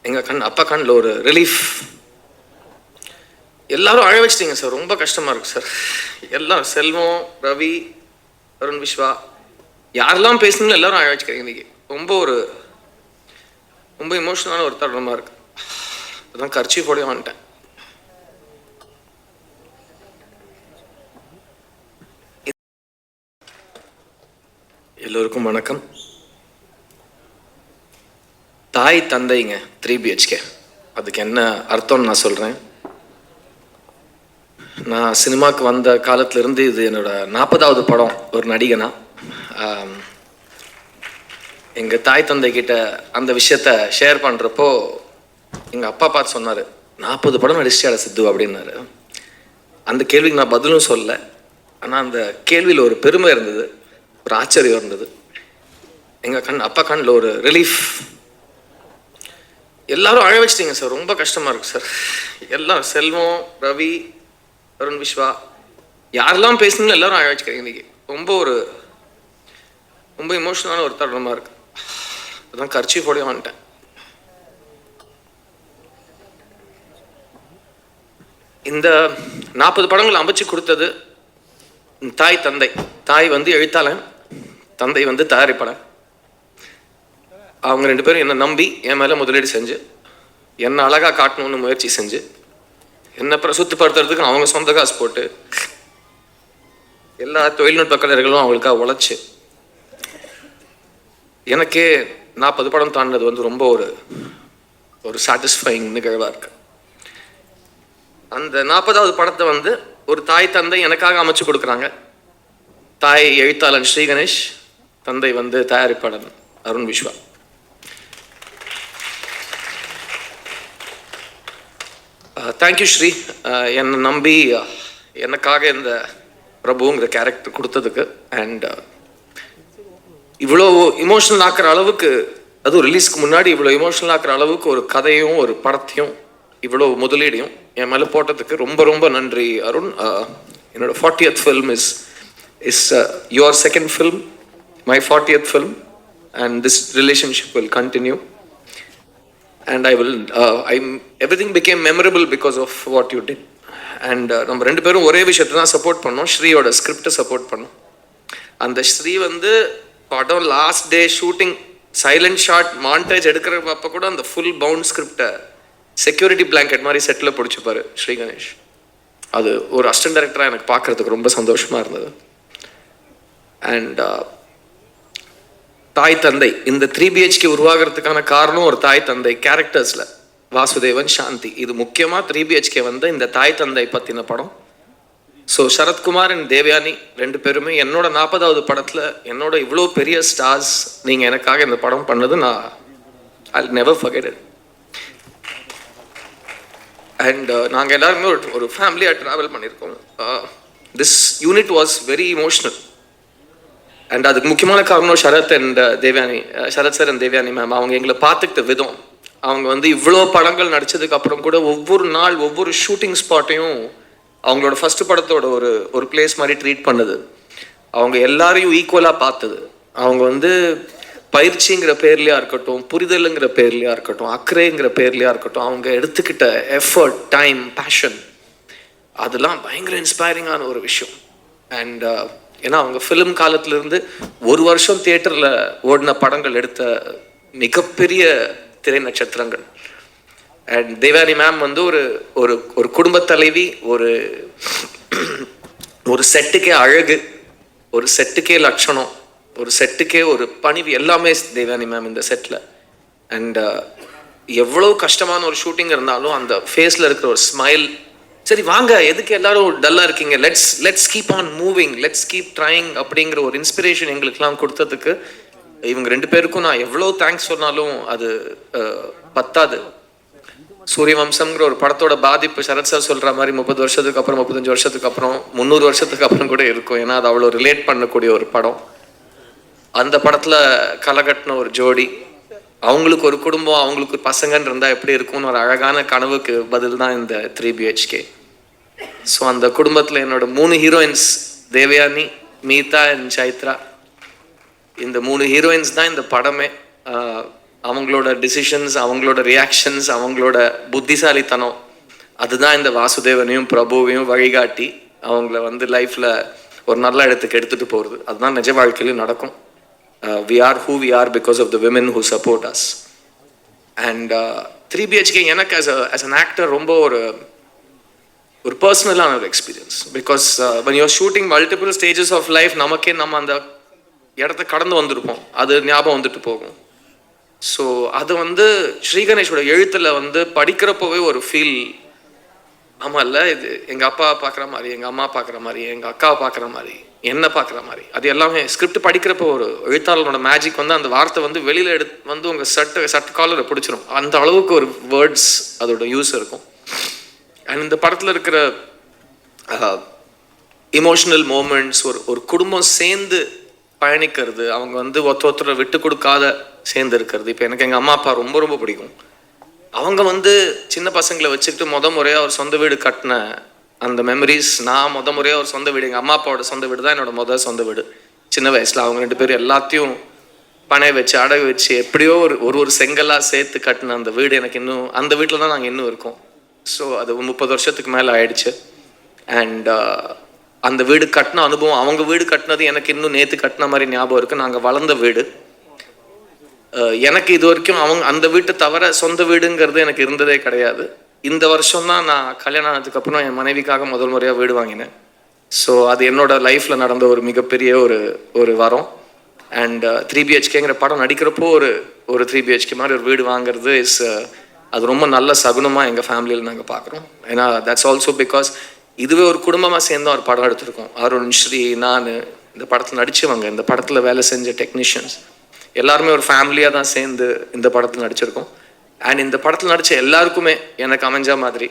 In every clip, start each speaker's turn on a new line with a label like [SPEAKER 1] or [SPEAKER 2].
[SPEAKER 1] எங்கள் அப்பா கண்ணில் ஒரு ரிலீஃப். எல்லாரும் அழ வச்சிட்டீங்க சார், ரொம்ப கஷ்டமாக இருக்குது சார். எல்லாம் செல்வம், ரவி, அருண், விஸ்வா, யாரெல்லாம் பேசுனீங்களோ எல்லாரும் அழ வச்சுக்கிறீங்க. இன்றைக்கி ரொம்ப இமோஷனலான ஒரு தருணமாக இருக்குது. அதுதான் கர்ச்சீஃபோடய வந்துட்டேன். எல்லோருக்கும் வணக்கம். தாய் தந்தைங்க 3 BHK, அதுக்கு என்ன அர்த்தம்னு நான் சொல்கிறேன். நான் சினிமாவுக்கு வந்த காலத்திலேருந்து இது என்னோட 40வது படம் ஒரு நடிகனா. எங்கள் தாய் தந்தை கிட்ட அந்த விஷயத்த ஷேர் பண்ணுறப்போ எங்கள் அப்பா பார்த்து சொன்னார், 40 படம் நடிச்சிட்டாட சித்து அப்படின்னாரு. அந்த கேள்விக்கு நான் பதிலும் சொல்லலை. ஆனால் அந்த கேள்வியில் ஒரு பெருமை இருந்தது, ஒரு ஆச்சரியம் இருந்தது. அப்பா கண்ணில் ஒரு ரிலீஃப். எல்லாரும் அழ வச்சிட்டீங்க சார், ரொம்ப கஷ்டமாக இருக்குது சார். எல்லாம் செல்வம், ரவி, அருண், விஸ்வா, யாரெல்லாம் பேசுனீங்களோ எல்லாரும் அழ வச்சுக்கிறீங்க. இன்றைக்கி ரொம்ப இமோஷனலான ஒரு தருணமாக இருக்குது. அதுதான் கர்ச்சீஃபோடய வந்துட்டேன். இந்த 40 படங்கள் அமைச்சு கொடுத்தது தாய் தந்தை. தாய் வந்து எழுத்தாளன், தந்தை வந்து தயாரிப்பாளன். அவங்க 2 பேரும் என்னை நம்பி என் மேலே முதலீடு செஞ்சு என்னை அழகாக காட்டணும்னு முயற்சி செஞ்சு என்னை பிரசுத்தப்படுத்துறதுக்கு அவங்க சொந்த காசு போட்டு எல்லா தொழில்நுட்ப கலைஞர்களும் அவங்களுக்காக உழைச்சி எனக்கே 40 படம் தாண்டினது வந்து ரொம்ப ஒரு சாட்டிஸ்ஃபைங் நிகழ்வாக இருக்கு. அந்த 40வது படத்தை வந்து ஒரு தாய் தந்தை எனக்காக அமைச்சு கொடுக்குறாங்க. தாய் எழுத்தாளன் ஸ்ரீ கணேஷ், தந்தை வந்து தயாரிப்பாளன் அருண் விஸ்வா. தேங்க்யூ ஸ்ரீ, என்னை நம்பி எனக்காக இந்த பிரபுங்கிற கேரக்டர் கொடுத்ததுக்கு. அண்ட் இவ்வளோ இமோஷனல் ஆக்குற அளவுக்கு, அதுவும் ரிலீஸ்க்கு முன்னாடி இவ்வளோ இமோஷனல் ஆக்குற அளவுக்கு ஒரு கதையும் ஒரு படத்தையும் இவ்வளோ முதலீடையும் என் மேலே போட்டதுக்கு ரொம்ப நன்றி அருண். என்னோட 40th film is your second film, my 40th film, and this relationship will continue. And everything became memorable because of what you did. And நம்ம 2 பேரும் ஒரே விஷயத்தை தான் சப்போர்ட் பண்ணோம், ஸ்ரீயோட ஸ்கிரிப்டை சப்போர்ட் பண்ணோம். அந்த ஸ்ரீ வந்து படம் last day shooting silent shot montage எடுக்கிறப்ப கூட அந்த ஃபுல் பவுண்ட் ஸ்கிரிப்டை செக்யூரிட்டி பிளாங்கெட் மாதிரி செட்டில் பிடிச்சிப்பாரு ஸ்ரீ கணேஷ். அது ஒரு அசிஸ்டன்ட் டைரக்டராக எனக்கு பார்க்குறதுக்கு ரொம்ப சந்தோஷமாக இருந்தது. அண்ட் தாய் தந்தை இந்த 3 BHK உருவாகிறதுக்கான காரணம் ஒரு தாய் தந்தை கேரக்டர்ஸில் வாசுதேவன், சாந்தி. இது முக்கியமாக 3 BHK வந்து இந்த தாய் தந்தை பற்றின படம். ஸோ சரத்குமார் அண்ட் தேவயானி 2 பேருமே என்னோட 40வது படத்தில் என்னோட இவ்வளோ பெரிய ஸ்டார்ஸ் நீங்கள் எனக்காக இந்த படம் பண்ணது நான் I'll never forget it. And நாங்கள் எல்லாருமே ஒரு ஃபேமிலியாக ட்ராவல் பண்ணியிருக்கோம். This unit was very emotional. And அதுக்கு முக்கியமான காரணம் Sarath sir and Devayani ma'am. அவங்க எங்களை பார்த்துக்கிட்ட விதம், அவங்க வந்து இவ்வளோ படங்கள் நடித்ததுக்கு அப்புறம் கூட ஒவ்வொரு நாள் ஒவ்வொரு ஷூட்டிங் ஸ்பாட்டையும் அவங்களோட ஃபஸ்ட்டு படத்தோட ஒரு பிளேஸ் மாதிரி ட்ரீட் பண்ணது. அவங்க எல்லாரையும் ஈக்குவலாக பார்த்தது. அவங்க வந்து பயிற்சிங்கிற பேர்லையா இருக்கட்டும், புரிதலுங்கிற பேர்லையா இருக்கட்டும், அக்கறைங்கிற பேர்லையா இருக்கட்டும், அவங்க எடுத்துக்கிட்ட எஃபர்ட், டைம், பேஷன், அதெல்லாம் பயங்கர இன்ஸ்பைரிங்கான ஒரு விஷயம். அண்ட் ஏன்னா அவங்க ஃபிலிம் காலத்திலேருந்து 1 வருஷம் தியேட்டரில் ஓடின படங்கள் எடுத்த மிகப்பெரிய திரை நட்சத்திரங்கள். அண்ட் தேவயானி மேம் வந்து ஒரு குடும்ப தலைவி, ஒரு செட்டுக்கே அழகு, ஒரு செட்டுக்கே லட்சணம், ஒரு செட்டுக்கே ஒரு பணிவு, எல்லாமே தேவயானி மேம் இந்த செட்டில். அண்ட் எவ்வளோ கஷ்டமான ஒரு ஷூட்டிங் இருந்தாலும் அந்த ஃபேஸில் இருக்கிற ஒரு ஸ்மைல், சரி வாங்க எதுக்கு எல்லாரும் டல்லாக இருக்கீங்க, let's keep on moving, let's keep trying அப்படிங்கிற ஒரு இன்ஸ்பிரேஷன் எங்களுக்கெல்லாம் கொடுத்ததுக்கு இவங்க 2 பேருக்கும் நான் எவ்வளோ தேங்க்ஸ் சொன்னாலும் அது பத்தாது. சூரியவம்சம்ங்கிற ஒரு படத்தோட பாதிப்பு சரத் சார் சொல்கிற மாதிரி 30 வருஷத்துக்கு அப்புறம், 35 வருஷத்துக்கு அப்புறம், 300 வருஷத்துக்கு அப்புறம் கூட இருக்கும். ஏன்னா அது அவ்வளோ ரிலேட் பண்ணக்கூடிய ஒரு படம். அந்த படத்தில் கலகட்டின ஒரு ஜோடி, அவங்களுக்கு ஒரு குடும்பம், அவங்களுக்கு பசங்கன்னு இருந்தால் எப்படி இருக்கும்னு ஒரு அழகான கனவுக்கு பதில் தான் இந்த 3 BHK. ஸோ அந்த குடும்பத்தில் என்னோட 3 heroines Devayani, Meetha and Chaitra, இந்த 3 ஹீரோயின்ஸ் தான் இந்த படமே. அவங்களோட டிசிஷன்ஸ், அவங்களோட ரியாக்ஷன்ஸ், அவங்களோட புத்திசாலித்தனம், அதுதான் இந்த வாசுதேவனையும் பிரபுவையும் வழிகாட்டி அவங்கள வந்து லைஃப்பில் ஒரு நல்ல இடத்துக்கு எடுத்துகிட்டு போகிறது. அதுதான் நிஜ வாழ்க்கையிலும் நடக்கும். We are who we are because of the women who support us. And 3BHK எனக்கு as an actor ரொம்ப ஒரு பர்சனலான ஒரு experience. Because when you are shooting multiple stages of life, நமக்கே நம்ம அந்த இடத்த கடந்து வந்திருப்போம், அது ஞாபகம் வந்துட்டு போகும். ஸோ அது வந்து ஸ்ரீகணேஷோட எழுத்தில் வந்து படிக்கிறப்போவே ஒரு ஃபீல், ஆமாம் இல்லை, இது எங்கள் அப்பா பார்க்குற மாதிரி, எங்கள் அம்மா பார்க்குற மாதிரி, எங்கள் அக்காவை பார்க்குற மாதிரி, என்ன பார்க்குற மாதிரி, அது எல்லாமே ஸ்கிரிப்ட் படிக்கிறப்போ ஒரு எழுத்தாளனோட மேஜிக் வந்து அந்த வார்த்தை வந்து வெளியில் வந்து உங்கள் சட்ட காலரை பிடிச்சிரும். அந்த அளவுக்கு ஒரு வேர்ட்ஸ் அதோட யூஸ் இருக்கும். அண்ட் இந்த படத்தில் இருக்கிற இமோஷனல் மூமெண்ட்ஸ், ஒரு குடும்பம் சேர்ந்து பயணிக்கிறது, அவங்க வந்து ஒருத்தரை விட்டு கொடுக்காத சேர்ந்து இருக்கிறது. இப்போ எனக்கு எங்கள் அம்மா அப்பா ரொம்ப ரொம்ப பிடிக்கும். அவங்க வந்து சின்ன பசங்களை வச்சுக்கிட்டு முறையாக ஒரு சொந்த வீடு கட்டின அந்த மெமரிஸ், நான் முறையாக ஒரு சொந்த வீடு, எங்கள் அம்மா அப்பாவோட சொந்த வீடு தான் என்னோட சொந்த வீடு. சின்ன வயசில் அவங்க 2 பேரும் எல்லாத்தையும் பனை வச்சு அடகு வச்சு எப்படியோ ஒரு செங்கலாக சேர்த்து கட்டின அந்த வீடு எனக்கு இன்னும், அந்த வீட்டில் தான் நாங்கள் இன்னும் இருக்கோம். ஸோ அது 30 வருஷத்துக்கு மேலே ஆயிடுச்சு. அண்ட் அந்த வீடு கட்டின அனுபவம், அவங்க வீடு கட்டினது எனக்கு இன்னும் நேற்று கட்டின மாதிரி ஞாபகம் இருக்குது. நாங்கள் வளர்ந்த வீடு. எனக்கு இது வரைக்கும் அந்த வீட்டை தவிர சொந்த வீடுங்கிறது எனக்கு இருந்ததே கிடையாது. இந்த வருஷம் தான் நான் கல்யாணம் ஆனதுக்கப்புறம் என் மனைவிக்காக முதல் முறையாக வீடு வாங்கினேன். ஸோ அது என்னோட லைஃப்பில் நடந்த ஒரு மிகப்பெரிய ஒரு வரம். அண்ட் 3BHKங்கிற படம் நடிக்கிறப்போ ஒரு 3BHK மாதிரி ஒரு வீடு வாங்குறது அது ரொம்ப நல்ல சகுனமாக எங்கள் ஃபேமிலியில் நாங்கள் பார்க்குறோம். ஏன்னா தட்ஸ் ஆல்சோ பிகாஸ் இதுவே ஒரு குடும்பமாக சேர்ந்து ஒரு படம் எடுத்திருக்கோம். அருண், ஸ்ரீ, நான், இந்த படத்தில் நடித்தவங்க, இந்த படத்தில் வேலை செஞ்ச டெக்னீஷியன்ஸ் எல்லாருமே ஒரு ஃபேமிலியாக தான் சேர்ந்து இந்த படத்தில் நடிச்சிருக்கோம். அண்ட் இந்த படத்தில் நடித்த எல்லாருக்குமே எனக்கு அமைஞ்ச மாதிரி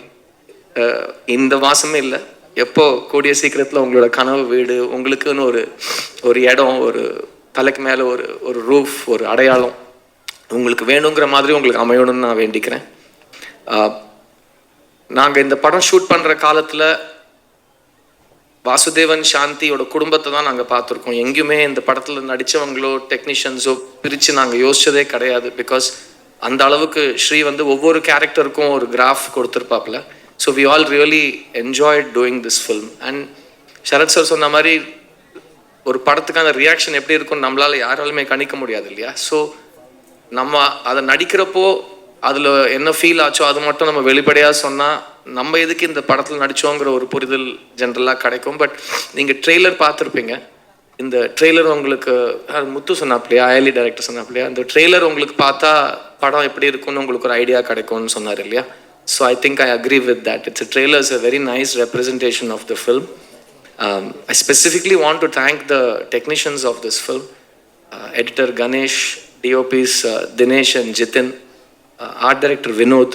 [SPEAKER 1] இந்த மாதமே இல்லை, எப்போ கூடிய சீக்கிரத்தில் உங்களோட கனவு வீடு, உங்களுக்குன்னு ஒரு இடம், ஒரு தலைக்கு மேலே ஒரு ரூஃப், ஒரு அடையாளம் உங்களுக்கு வேணுங்கிற மாதிரி உங்களுக்கு அமையணும்னு நான் வேண்டிக்கிறேன். நாங்கள் இந்த படம் ஷூட் பண்ணுற காலத்தில் வாசுதேவன், சாந்தியோட குடும்பத்தை தான் நாங்கள் பார்த்துருக்கோம். எங்கேயுமே இந்த படத்தில் நடித்தவங்களோ டெக்னீஷியன்ஸோ பிரித்து நாங்கள் யோசிச்சதே கிடையாது. பிகாஸ் அந்த அளவுக்கு ஸ்ரீ வந்து ஒவ்வொரு கேரக்டருக்கும் ஒரு கிராஃப் கொடுத்துருப்பாப்புல. So we all really enjoyed doing this film. And Sarath sir சொன்ன மாதிரி ஒரு படத்துக்கான ரியாக்ஷன் எப்படி இருக்குன்னு நம்மளால் யாராலுமே கணிக்க முடியாது இல்லையா? ஸோ நம்ம அதை நடிக்கிறப்போ அதில் என்ன ஃபீல் ஆச்சோ அது மட்டும் நம்ம வெளிப்படையாக சொன்னால் நம்ம எதுக்கு இந்த படத்தில் நடித்தோங்கிற ஒரு புரிதல் ஜென்ரலாக கிடைக்கும். பட் நீங்கள் ட்ரெய்லர் பார்த்துருப்பீங்க. இந்த ட்ரெய்லர் உங்களுக்கு முத்து சொன்னாப்லையா, அயலி டைரக்டர் சொன்னாப்லையா, இந்த ட்ரெய்லர் உங்களுக்கு பார்த்தா படம் எப்படி இருக்குன்னு உங்களுக்கு ஒரு ஐடியா கிடைக்கும்னு சொன்னார் இல்லையா? So I think I agree with that. It's trailer is a very nice representation of the film. I specifically want to thank the technicians of this film, editor Ganesh, DOPs Dinesh and Jitin, art director Vinod,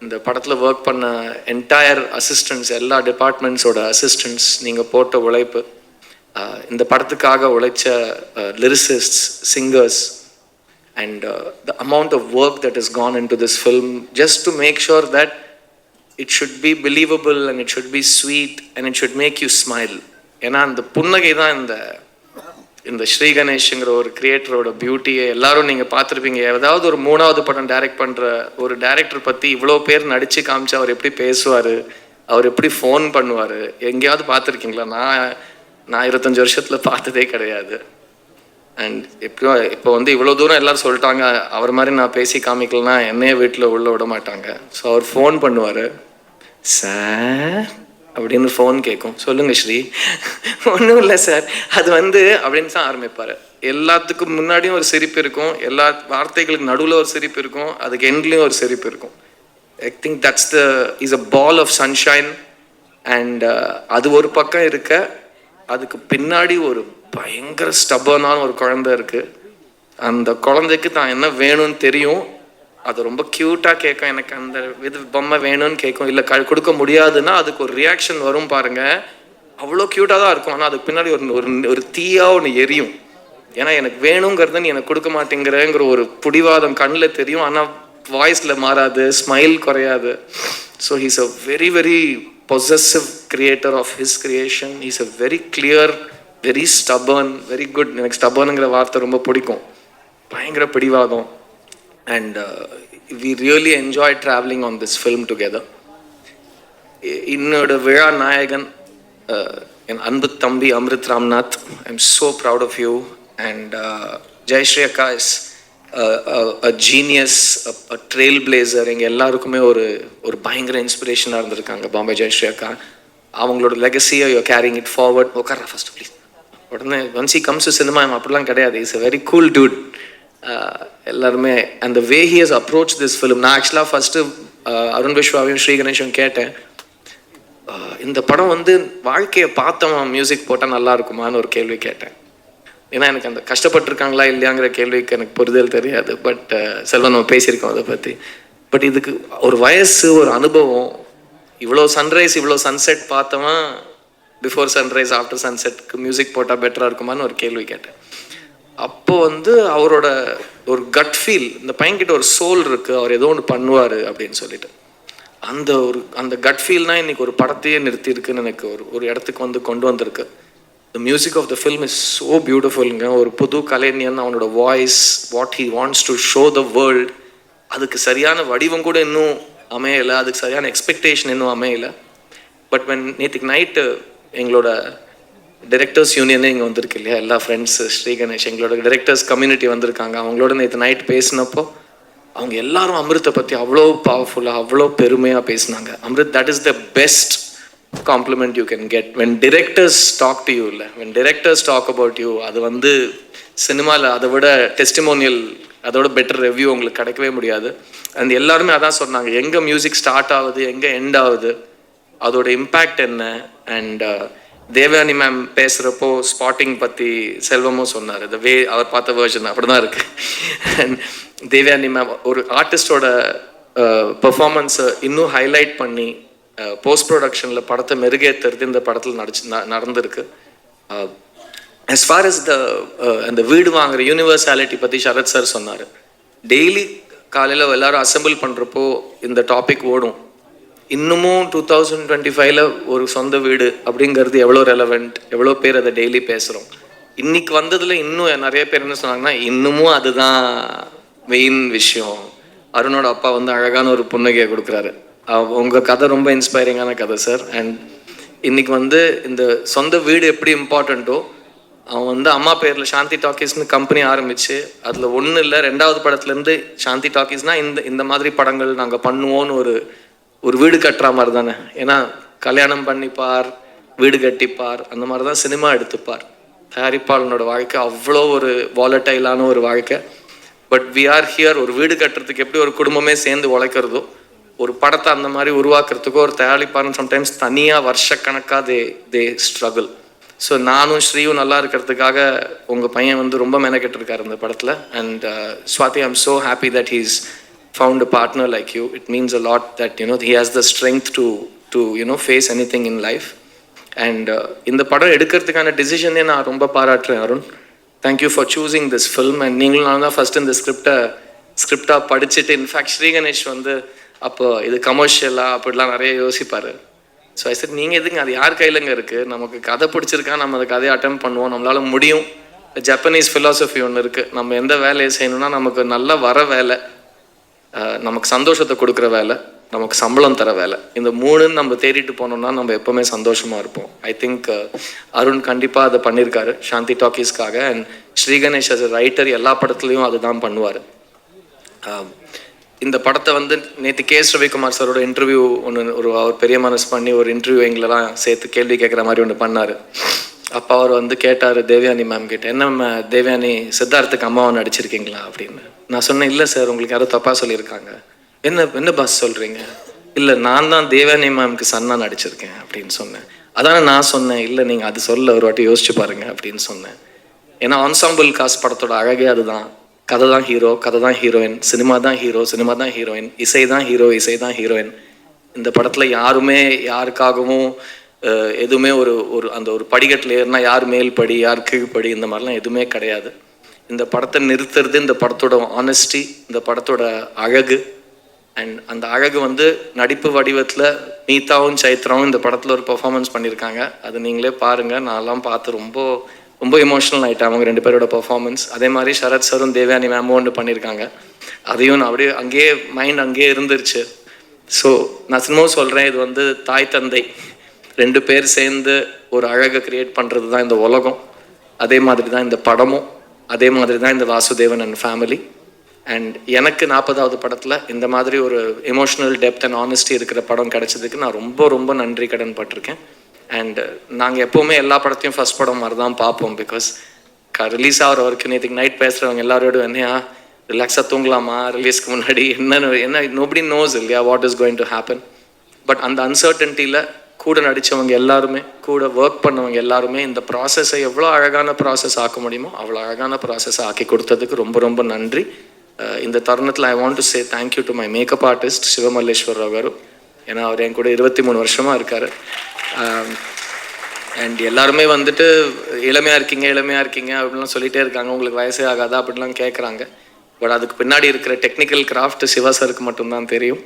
[SPEAKER 1] இந்த படத்தில் work பண்ண entire assistants, எல்லா டிபார்ட்மெண்ட்ஸோட assistants, நீங்கள் போட்ட உழைப்பு, இந்த படத்துக்காக உழைச்ச lyricists, singers, and the amount of work that has gone into this film just to make sure that it should be believable and it should be sweet and it should make you smile. ஏன்னா அந்த புன்னகை தான் இந்த ஸ்ரீ கணேஷ்ங்கிற ஒரு கிரியேட்டரோட பியூட்டியை எல்லாரும் நீங்கள் பார்த்துருப்பீங்க. ஏதாவது ஒரு 3வது படம் டைரக்ட் பண்ணுற ஒரு டைரக்டர் பற்றி இவ்வளோ பேர் நடித்து காமிச்சு அவர் எப்படி பேசுவார், அவர் எப்படி ஃபோன் பண்ணுவார், எங்கேயாவது பார்த்துருக்கீங்களா? நான் 25 வருஷத்தில் பார்த்ததே கிடையாது. அண்ட் இப்போ வந்து இவ்வளோ தூரம் எல்லோரும் சொல்லிட்டாங்க, அவர் மாதிரி நான் பேசி காமிக்கலன்னா என்னையே வீட்டில் உள்ள விட மாட்டாங்க. ஸோ அவர் ஃபோன் பண்ணுவார், சார் அப்படின்னு ஃபோன் கேட்கும், சொல்லுங்கள் ஸ்ரீ, ஒன்றும் இல்லை சார், அது வந்து அப்படின்னு தான் ஆரம்பிப்பார். எல்லாத்துக்கும் முன்னாடியும் ஒரு சிரிப்பு இருக்கும், எல்லா வார்த்தைகளுக்கு நடுவில் ஒரு சிரிப்பு இருக்கும், அதுக்கு எண்ட்லேயும் ஒரு சிரிப்பு இருக்கும். I think that's is a ball of sunshine. And அது ஒரு பக்கம் இருக்க, அதுக்கு பின்னாடி ஒரு பயங்கர ஸ்டபர்னான ஒரு குழந்தை இருக்குது. அந்த குழந்தைக்கு தான் என்ன வேணும்னு தெரியும், அது ரொம்ப க்யூட்டாக கேட்கும், எனக்கு அந்த பொம்மை வேணும்னு கேட்கும். இல்லை கொடுக்க முடியாதுன்னா அதுக்கு ஒரு ரியாக்ஷன் வரும் பாருங்கள், அவ்வளோ க்யூட்டாக தான் இருக்கும். ஆனால் அதுக்கு பின்னாடி ஒரு தீயாக ஒன்று எரியும். ஏன்னா எனக்கு வேணுங்கிறத நீ எனக்கு கொடுக்க மாட்டேங்கிறங்கிற ஒரு பிடிவாதம் கண்ணில் தெரியும். ஆனால் வாய்ஸில் மாறாது, ஸ்மைல் குறையாது. So he's a very very possessive creator of his creation. He's a very clear, very stubborn, very good. எனக்கு ஸ்டபர்னுங்கிற வார்த்தை ரொம்ப பிடிக்கும். பயங்கர பிடிவாதம். and we really enjoyed traveling on this film together. இன்னோட விழா நாயகன் என் அன்பு தம்பி Amrith Ramnath, I am so proud of you. And Jayashree அக்கா is a genius, a trailblazer. எங்கள் எல்லாருக்குமே ஒரு பயங்கர இன்ஸ்பிரேஷனாக இருந்திருக்காங்க பாம்பே ஜெயஸ்ரீ அக்கா. அவங்களோட லெகசியை யூ கேரிங் இட் ஃபார்வர்ட். உட்கார ஃபர்ஸ்ட் ப்ளீஸ். உடனே once he comes to cinema அப்படிலாம் கிடையாது. Is a very cool dude. எல்லாருமே அந்த way he has approach this film. நான் ஆக்சுவலாக ஃபஸ்ட்டு அருண் விஸ்வாவையும் ஸ்ரீ கணேஷும் கேட்டேன், இந்த படம் வந்து வாழ்க்கையை பார்த்தவன் மியூசிக் போட்டால் நல்லா இருக்குமான்னு ஒரு கேள்வி கேட்டேன். ஏன்னா எனக்கு அந்த கஷ்டப்பட்டுருக்காங்களா இல்லையாங்கிற கேள்விக்கு எனக்கு புரிதல் தெரியாது. பட் செல்வன் நம்ம பேசியிருக்கோம் அதை பற்றி. பட் இதுக்கு ஒரு வயசு, ஒரு அனுபவம், இவ்வளோ சன்ரைஸ் இவ்வளோ சன்செட் பார்த்தவன் பிஃபோர் சன்ரைஸ் ஆஃப்டர் சன்செட்க்கு மியூசிக் போட்டால் பெட்டராக இருக்குமான்னு ஒரு கேள்வி கேட்டேன். அப்போ வந்து அவரோட ஒரு கட் ஃபீல், இந்த பையன்கிட்ட ஒரு சோல் இருக்குது, அவர் ஏதோ ஒன்று பண்ணுவார் அப்படின்னு சொல்லிட்டு, அந்த கட் ஃபீல்னால் இன்றைக்கி ஒரு படத்தையே நிறுத்தியிருக்குன்னு எனக்கு ஒரு இடத்துக்கு வந்து கொண்டு வந்திருக்கு. The music of the film is so beautiful. ஒரு புது கலைஞன், அவனோட voice, what he wants to show the world, அதுக்கு சரியான வடிவம் கூட இன்னும் அமையலை, அதுக்கு சரியான எக்ஸ்பெக்டேஷன் இன்னும் அமையலை. பட் நேற்றுக்கு நைட்டு எங்களோட டைரக்டர்ஸ் யூனியனே இங்கே வந்திருக்கு இல்லையா, எல்லா ஃப்ரெண்ட்ஸு, ஸ்ரீ கணேஷ், எங்களோட டைரக்டர்ஸ் கம்யூனிட்டி வந்திருக்காங்க. அவங்களோட நேற்று நைட் பேசினப்போ அவங்க எல்லாரும் அமிர்த்தை பற்றி அவ்வளோ பவர்ஃபுல்லாக, அவ்வளோ பெருமையாக பேசினாங்க. Amrit, that is the best compliment you can get when directors talk to you. When directors talk about you, அது வந்து சினிமாவில் அதை விட டெஸ்டிமோனியல், அதோட பெட்டர் ரிவ்யூ உங்களுக்கு கிடைக்கவே முடியாது. அந்த எல்லாருமே அதான் சொன்னாங்க, எங்கே மியூசிக் ஸ்டார்ட் ஆகுது, எங்கே எண்ட் ஆகுது, அதோட இம்பேக்ட் என்ன. அண்ட் தேவயானி மேம் பேசுகிறப்போ ஸ்பாட்டிங் பற்றி செல்வமும் சொன்னார். த வே அவர் பார்த்த வேர்ஷன் அப்படி தான் இருக்குது. அண்ட் தேவயானி மேம் ஒரு ஆர்டிஸ்டோட பெர்ஃபார்மன்ஸை இன்னும் ஹைலைட் பண்ணி போஸ்ட் ப்ரொடக்ஷனில் படத்தை மெருகேற்றுறது இந்த படத்தில் நடந்திருக்கு. as far as அந்த வீடு வாங்குற யூனிவர்சாலிட்டி பற்றி சரத் சார் சொன்னார். டெய்லி காலையில் எல்லாரும் அசெம்பிள் பண்ணுறப்போ இந்த டாபிக் ஓடும். இன்னமும் 2025 ஒரு சொந்த வீடு அப்படிங்கிறது எவ்வளோ ரெலவெண்ட், எவ்வளோ பேர் அதை டெய்லி பேசுகிறோம். இன்னைக்கு வந்ததில் இன்னும் நிறைய பேர் என்ன சொன்னாங்கன்னா, இன்னமும் அதுதான் மெயின் விஷயம். அருணோட அப்பா வந்து அழகான ஒரு புன்னகையை கொடுக்குறாரு. உங்கள் கதை ரொம்ப இன்ஸ்பைரிங்கான கதை சார். அண்ட் இன்றைக்கி வந்து இந்த சொந்த வீடு எப்படி இம்பார்ட்டண்ட்டோ, அவன் வந்து அம்மா பேரில் சாந்தி டாக்கீஸ்னு கம்பெனி ஆரம்பித்து அதில் ஒன்றும் இல்லை, 2வது படத்துலேருந்து சாந்தி டாக்கீஸ்னால் இந்த மாதிரி படங்கள் நாங்கள் பண்ணுவோன்னு ஒரு வீடு கட்டுற மாதிரி தானே. ஏன்னா கல்யாணம் பண்ணிப்பார், வீடு கட்டிப்பார், அந்த மாதிரி தான் சினிமா எடுத்துப்பார். தயாரிப்பாளனோட வாழ்க்கை அவ்வளோ ஒரு வாலட்டைலான ஒரு வாழ்க்கை. But we are here. ஒரு வீடு கட்டுறதுக்கு எப்படி ஒரு குடும்பமே சேர்ந்து உழைக்கிறதோ, ஒரு படத்தை அந்த மாதிரி உருவாக்குறதுக்கு ஒரு தயாரிப்பாளன் சம்டைம்ஸ் தனியாக வருஷக்கணக்காக தே ஸ்ட்ரகிள். ஸோ நானும் ஸ்ரீயும் நல்லா இருக்கிறதுக்காக உங்கள் பையன் வந்து ரொம்ப மெனக்கெட்டிருக்காரு இந்த படத்தில். And Swathi, I am so happy that he's found a partner like you. It means a lot that he has the strength to face anything in life. And இந்த படம் எடுக்கிறதுக்கான டிசிஷனே நான் ரொம்ப பாராட்டுறேன் Arun. Thank you for choosing this film. And நீங்களும் நான் தான் ஃபஸ்ட்டு இந்த ஸ்கிரிப்டாக படிச்சுட்டு, இன்ஃபேக்ட் ஸ்ரீ கணேஷ் வந்து அப்போ இது கமர்ஷியலாக அப்படிலாம் நிறைய யோசிப்பார். ஸோ ஐ சார், நீங்கள் எதுங்க, அது யார் கையிலங்க இருக்குது, நமக்கு கதை பிடிச்சிருக்கா, நம்ம அந்த கதையை அட்டம் பண்ணுவோம், நம்மளால் முடியும். ஜப்பனீஸ் ஃபிலாசபி ஒன்று இருக்குது, நம்ம எந்த வேலையை செய்யணும்னா நமக்கு நல்லா வர வேலை, நமக்கு சந்தோஷத்தை கொடுக்குற வேலை, நமக்கு சம்பளம் தர வேலை, இந்த 3 நம்ம தேடிட்டு போனோம்னா நம்ம எப்போவுமே சந்தோஷமாக இருப்போம். ஐ திங்க் அருண் கண்டிப்பாக அதை பண்ணியிருக்காரு சாந்தி டாக்கீஸ்க்காக. And Sri Ganesh as a writer எல்லா படத்துலையும் அதுதான் பண்ணுவார். இந்த படத்தை வந்து நேற்று கே.எஸ். ரவிக்குமார் சாரோட இன்டர்வியூ ஒன்று அவர் பெரிய மனசு பண்ணி ஒரு இன்டர்வியூ எங்களெல்லாம் சேர்த்து கேள்வி கேட்குற மாதிரி ஒன்று பண்ணார். அப்போ அவர் வந்து கேட்டார் தேவயானி மேம் கிட்ட, என்ன தேவயானி சித்தார்த்துக்கு அம்மாவை நடிச்சிருக்கீங்களா அப்படின்னு. நான் சொன்னேன், இல்லை சார், உங்களுக்கு யாரும் தப்பாக சொல்லியிருக்காங்க. என்ன பாஸ் சொல்கிறீங்க? இல்லை, நான் தான் தேவயானி மேம்க்கு சன்னா நடிச்சிருக்கேன் அப்படின்னு சொன்னேன். அதானே நான் சொன்னேன். இல்லை, நீங்கள் அது சொல்ல ஒரு வாட்டி யோசிச்சு பாருங்க அப்படின்னு சொன்னேன். ஏன்னா ஆன்சாம்பிள் காஸ்ட் படத்தோட அழகே அதுதான். கதை தான் ஹீரோ, கதை தான் ஹீரோயின், சினிமா தான் ஹீரோ, சினிமா தான் ஹீரோயின், இசை தான் ஹீரோ, இசை தான் ஹீரோயின். இந்த படத்தில் யாருமே யாருக்காகவும் எதுவுமே ஒரு படிக்கட்டில் ஏறினா யார் மேல் படி, யார் கீழ்படி, இந்த மாதிரிலாம் எதுவுமே கிடையாது. இந்த படத்தை நிறுத்துறது இந்த படத்தோட ஆனஸ்டி, இந்த படத்தோட அழகு. அண்ட் அந்த அழகு வந்து நடிப்பு வடிவத்தில் மீதாவும் சைத்ராவும் இந்த படத்தில் ஒரு பெர்ஃபார்மன்ஸ் பண்ணியிருக்காங்க. அது நீங்களே பாருங்கள். நான்லாம் பார்த்து ரொம்ப ரொம்ப எமோஷனல் ஆகிட்டேன் அவங்க 2 பேரோட பெர்ஃபார்மன்ஸ். அதே மாதிரி சரத் சாரும் தேவயானி மேமும் ஒன்று பண்ணியிருக்காங்க. அதையும் நான் அப்படியே அங்கேயே மைண்ட் அங்கேயே இருந்துருச்சு. ஸோ நான் சினிமாவும் சொல்கிறேன், இது வந்து தாய் தந்தை 2 பேர் சேர்ந்து ஒரு அழகை க்ரியேட் பண்ணுறது தான் இந்த உலகம். அதே மாதிரி தான் இந்த படமும், அதே மாதிரி தான் இந்த வாசுதேவன் அண்ட் ஃபேமிலி. அண்ட் எனக்கு 40வது படத்தில் இந்த மாதிரி ஒரு எமோஷ்னல் டெப்த் அண்ட் ஆனஸ்டி இருக்கிற படம் கிடைச்சதுக்கு நான் ரொம்ப ரொம்ப நன்றி கடன் பட்டிருக்கேன். அண்ட் நாங்கள் எப்போவுமே எல்லா படத்தையும் ஃபஸ்ட் படம் மாதிரி தான் பார்ப்போம். பிகாஸ் ரிலீஸ் ஆகிற வரைக்கும் நேற்றுக்கு நைட் பேசுகிறவங்க எல்லாரோடும் என்னையா ரிலாக்ஸாக தூங்கலாமா ரிலீஸ்க்கு முன்னாடி என்ன நோபடி நோஸ் இல்லையா what is going to happen. But அந்த அன்சர்டன்ட்டியில் கூட நடித்தவங்க எல்லாருமே, கூட ஒர்க் பண்ணவங்க எல்லாருமே இந்த ப்ராசஸை எவ்வளோ அழகான ப்ராசஸ் ஆக்க முடியுமோ அவ்வளோ அழகான ப்ராசஸை ஆக்கி கொடுத்ததுக்கு ரொம்ப ரொம்ப நன்றி. இந்த தருணத்தில் I want to say thank you to my makeup artist Sivamalleswararao garu. ஏன்னா அவர் என் கூட 23 வருஷமாக இருக்கார். அண்ட் எல்லாருமே வந்துட்டு இளமையாக இருக்கீங்க அப்படின்லாம் சொல்லிகிட்டே இருக்காங்க, உங்களுக்கு வயசே ஆகாதா அப்படின்லாம் கேட்குறாங்க. பட் அதுக்கு பின்னாடி இருக்கிற டெக்னிக்கல் கிராஃப்ட் சிவா சருக்கு மட்டும்தான் தெரியும்.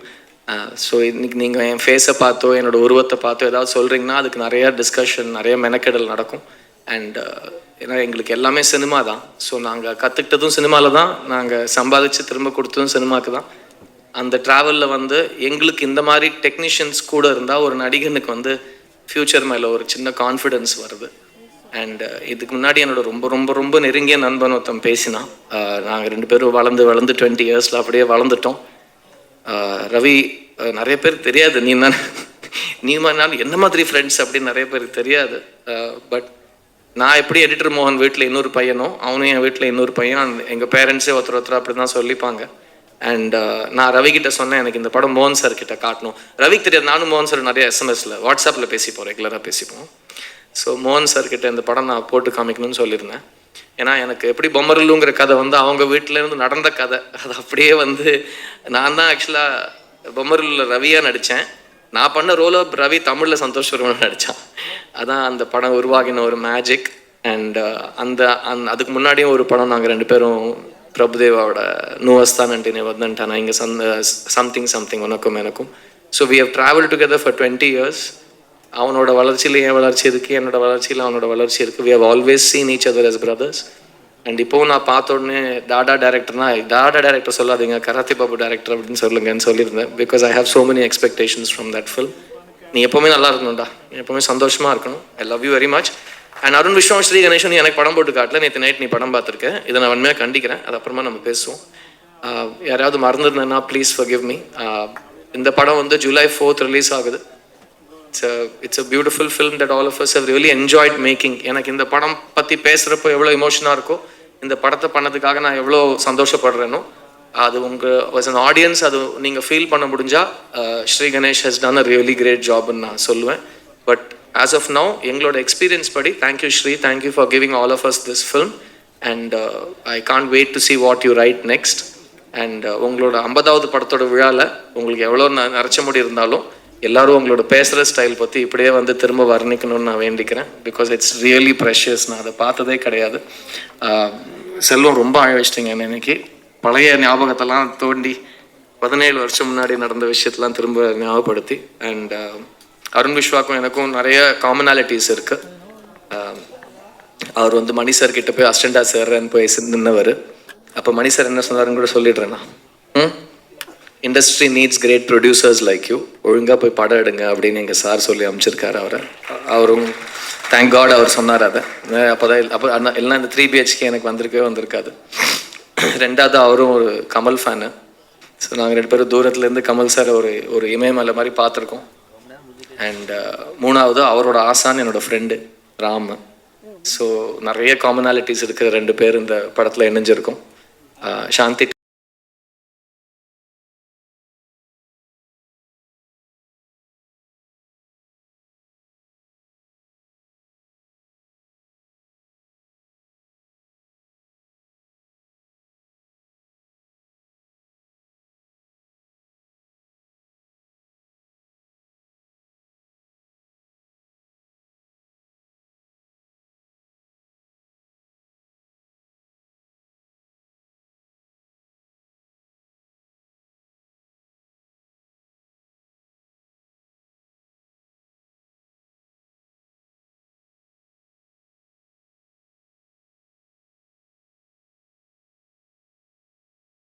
[SPEAKER 1] ஸோ இன்றைக்கி நீங்கள் என் ஃபேஸை பார்த்தோ என்னோடய உருவத்தை பார்த்தோ ஏதாவது சொல்கிறீங்கன்னா அதுக்கு நிறையா டிஸ்கஷன், நிறைய மெனக்கெடல் நடக்கும். அண்ட் ஏன்னா எங்களுக்கு எல்லாமே சினிமா தான். ஸோ நாங்கள் கற்றுக்கிட்டதும் சினிமாவில் தான், நாங்கள் சம்பாதிச்சு திரும்ப கொடுத்ததும் சினிமாவுக்கு தான். அந்த ட்ராவலில் வந்து எங்களுக்கு இந்த மாதிரி டெக்னீஷியன்ஸ் கூட இருந்தால் ஒரு நடிகனுக்கு வந்து ஃப்யூச்சர் மேலே ஒரு சின்ன கான்ஃபிடென்ஸ் வருது. அண்ட் இதுக்கு முன்னாடி என்னோட ரொம்ப ரொம்ப ரொம்ப நெருங்கிய நண்பன் ஒருத்தன் பேசினான். நாங்கள் 2 பேரும் வளர்ந்து 20 இயர்ஸில் அப்படியே வளர்ந்துட்டோம். ரவி, நிறைய பேர் தெரியாது நீ நானும் என்ன மாதிரி ஃப்ரெண்ட்ஸ் அப்படின்னு நிறைய பேருக்கு தெரியாது. பட் நான் எப்படி எடிட்டர் மோகன் வீட்டில் இன்னொரு பையனும் அவனும் என் வீட்டில் இன்னொரு பையன், எங்கள் பேரண்ட்ஸே ஒருத்தர் அப்படி தான் சொல்லிப்பாங்க. அண்ட் நான் ரவிக்கிட்ட சொன்னேன், எனக்கு இந்த படம் மோகன் சார் கிட்ட காட்டணும். ரவிக்கு தெரியாது, நானும் மோகன் சார் நிறைய எஸ்எம்எஸில் வாட்ஸ்அப்பில் பேசிப்போம், ரெகுலராக பேசிப்போம். ஸோ மோகன் சார் கிட்ட இந்த படம் நான் போட்டு காமிக்கணும்னு சொல்லியிருந்தேன். ஏன்னா எனக்கு எப்படி பொம்மரலுங்கிற கதை வந்து அவங்க வீட்டிலேருந்து நடந்த கதை, அது அப்படியே வந்து நான் தான் ஆக்சுவலாக பொம்மரலில் ரவியாக நடித்தேன். நான் பண்ண ரோலை ரவி தமிழில் சந்தோஷ் வர்மன் நடித்தான். அதான் அந்த படம் உருவாகின ஒரு மேஜிக். அண்ட் அதுக்கு முன்னாடியும் ஒரு படம் நாங்கள் 2 பேரும் பிரபுதேவாவோட நூவஸ்தானன்ட்டு வந்தன்ட்டானா இங்கே சம்திங் உனக்கும் எனக்கும். So we have travel together for 20 years. அவனோட வளர்ச்சியில் என் வளர்ச்சி இருக்குது, என்னோட வளர்ச்சியில் அவனோட வளர்ச்சி இருக்குது. We have always seen each other as brothers. And இப்போவும் நான் பார்த்த உடனே டாடா டேரக்டர் சொல்லாதீங்க, கராத்தே பாபு டேரக்டர் அப்படின்னு சொல்லுங்கன்னு சொல்லியிருந்தேன். Because I have so many expectations from that film. நீ எப்போவுமே நல்லா இருக்கணும்டா, நீ எப்போவுமே சந்தோஷமாக இருக்கணும். I love you very much. And Arun Vishwam, Sri Ganeshan எனக்கு படம் போட்டு காட்டல, நேற்று நைட் நீ படம் பார்த்துருக்க, இதை நான் உண்மையாக கண்டிக்கிறேன். அது அப்புறமா நம்ம பேசுவோம். யாராவது மறந்துருந்தேன்னா ப்ளீஸ் forgive me. இந்த படம் வந்து July 4th ரிலீஸ் ஆகுது. It's a beautiful film that all of us have really enjoyed making. எனக்கு இந்த படம் பற்றி பேசுகிறப்போ எவ்வளோ எமோஷனாக இருக்கோ, இந்த படத்தை பண்ணதுக்காக நான் எவ்வளோ சந்தோஷப்படுறேனோ, அது உங்கள் வாஸ் அன் ஆடியன்ஸ் அது நீங்கள் ஃபீல் பண்ண முடிஞ்சால் Sri Ganesh has done a really great ஜாப்னு நான் சொல்லுவேன். பட் ஆஸ் ஆஃப் நவ் எங்களோட எக்ஸ்பீரியன்ஸ் படி thank you Sri, thank you for giving all of us this film. And I can't wait to see what you write next. அண்ட் உங்களோட 50வது படத்தோட விழாவில் உங்களுக்கு எவ்வளோ நரைச்ச முடி இருந்தாலும் எல்லாரும் உங்களோட பேசுகிற ஸ்டைல் பற்றி இப்படியே வந்து திரும்ப வர்ணிக்கணும்னு நான் வேண்டிக்கிறேன். Because it's really precious. நான் அதை பார்த்ததே கிடையாது. செல்வம் ரொம்ப அழ வச்சிட்டிங்க இன்னைக்கு. பழைய ஞாபகத்தெல்லாம் தோண்டி 17 வருஷம் முன்னாடி நடந்த விஷயத்தெல்லாம் திரும்ப ஞாபகப்படுத்தி. அண்ட் அருண் விஸ்வாக்கும் எனக்கும் நிறைய காமனாலிட்டிஸ் இருக்குது. அவர் வந்து மணி சார் கிட்ட போய் அசிஸ்டண்டாக சேர்றேன்னு போய் நின்னவர். அப்போ மணி சார் என்ன சொன்னாருன்னு கூட சொல்லிடுறேண்ணா, industry needs great producers like you, ஒழுங்காக போய் படம் எடுங்க அப்படின்னு எங்கள் சார் சொல்லி அமைச்சிருக்காரு அவரும் தேங்க் காட் அவர் சொன்னார் அதை. அப்போ எல்லாம் இந்த 3 BHK எனக்கு வந்திருக்காது. 2வது அவரும் ஒரு கமல் ஃபேனு. ஸோ நாங்கள் 2 பேரும் தூரத்துலேருந்து கமல் சார் ஒரு இமயமலை மாதிரி பார்த்துருக்கோம். அண்ட் 3வது அவரோட ஆசான் என்னோடய ஃப்ரெண்டு ராம். ஸோ நிறைய காமனாலிட்டிஸ் இருக்கிற 2 பேர் இந்த படத்தில் இணைஞ்சிருக்கோம். சாந்தி